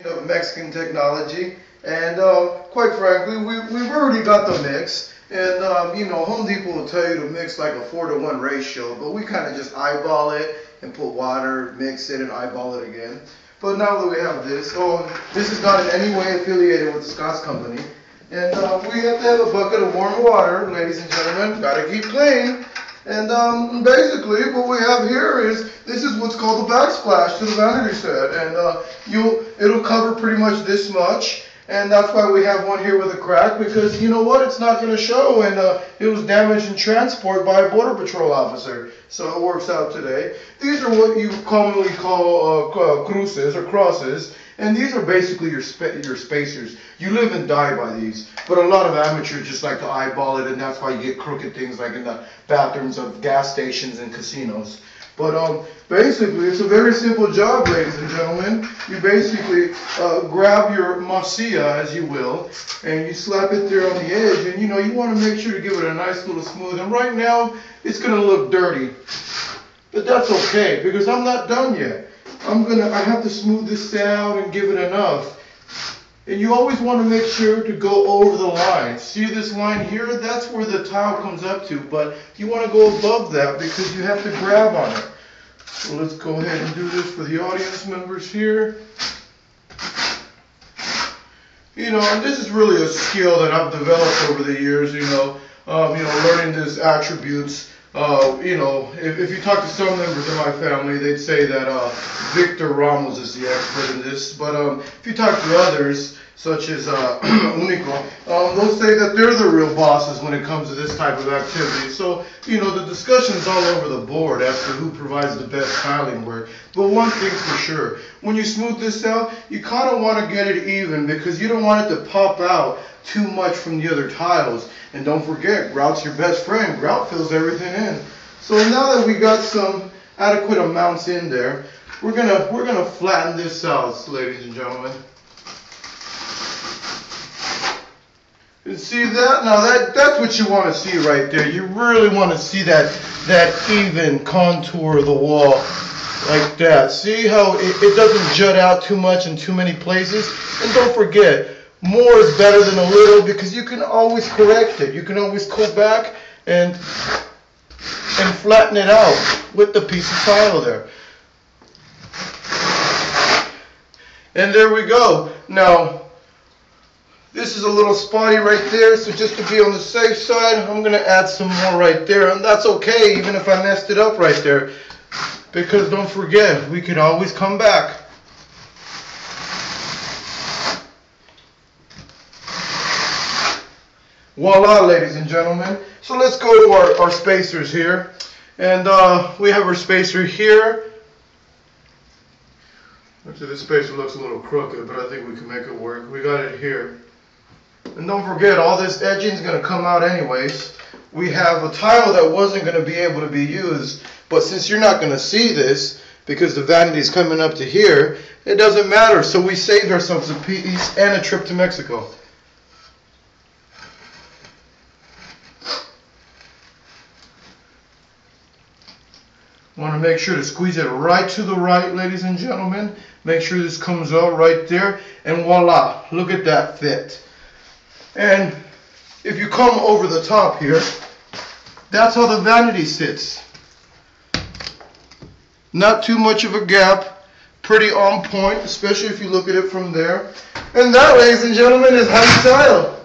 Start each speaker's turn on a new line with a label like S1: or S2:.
S1: of Mexican technology, and quite frankly, we've already got the mix. And you know, Home Depot will tell you to mix like a 4-to-1 ratio, but we kind of just eyeball it and put water, mix it, and eyeball it again. But now that we have this, this is not in any way affiliated with the Scott's company, and we have to have a bucket of warm water, ladies and gentlemen. Gotta keep clean. And basically, what we have here is, this is what's called the backsplash to the vanity set, and it'll cover pretty much this much. And that's why we have one here with a crack, because you know what, it's not going to show, and it was damaged in transport by a Border Patrol officer, so it works out today. These are what you commonly call cruces or crosses, and these are basically your spacers. You live and die by these, but a lot of amateurs just like to eyeball it, and that's why you get crooked things like in the bathrooms of gas stations and casinos. But basically, it's a very simple job, ladies and gentlemen. You basically grab your masilla, as you will, and you slap it there on the edge, and you know, you want to make sure to give it a nice little smooth. And right now, it's going to look dirty, but that's okay, because I'm not done yet. I have to smooth this out and give it enough. And you always want to make sure to go over the line. See this line here? That's where the tile comes up to, but you want to go above that because you have to grab on it. So let's go ahead and do this for the audience members here. You know, and this is really a skill that I've developed over the years, learning these attributes. If you talk to some members of my family, they'd say that Victor Ramos is the expert in this. But if you talk to others, such as Unico, they'll say that they're the real bosses when it comes to this type of activity. So, you know, the discussion's all over the board as to who provides the best tiling work. But one thing's for sure, when you smooth this out, you kind of want to get it even, because you don't want it to pop out too much from the other tiles. And don't forget, grout's your best friend. Grout fills everything in. So now that we got some adequate amounts in there, we're gonna flatten this out, ladies and gentlemen. You see that? Now that's what you want to see right there. You really want to see that even contour of the wall like that. See how it doesn't jut out too much in too many places? And don't forget, more is better than a little, because you can always correct it. You can always go back and flatten it out with the piece of tile there. And there we go. Now, this is a little spotty right there, so just to be on the safe side, I'm going to add some more right there. And that's okay, even if I messed it up right there, because don't forget, we can always come back. Voila, ladies and gentlemen. So let's go to our spacers here. And we have our spacer here. Actually, this spacer looks a little crooked, but I think we can make it work. We got it here. And don't forget, all this edging is going to come out anyways. We have a tile that wasn't going to be able to be used, but since you're not going to see this, because the vanity is coming up to here, it doesn't matter. So we saved ourselves a piece and a trip to Mexico. Want to make sure to squeeze it right to the right, ladies and gentlemen. Make sure this comes out right there, and voila, look at that fit. And if you come over the top here, that's how the vanity sits. Not too much of a gap, pretty on point, especially if you look at it from there. And that, ladies and gentlemen, is how you tile.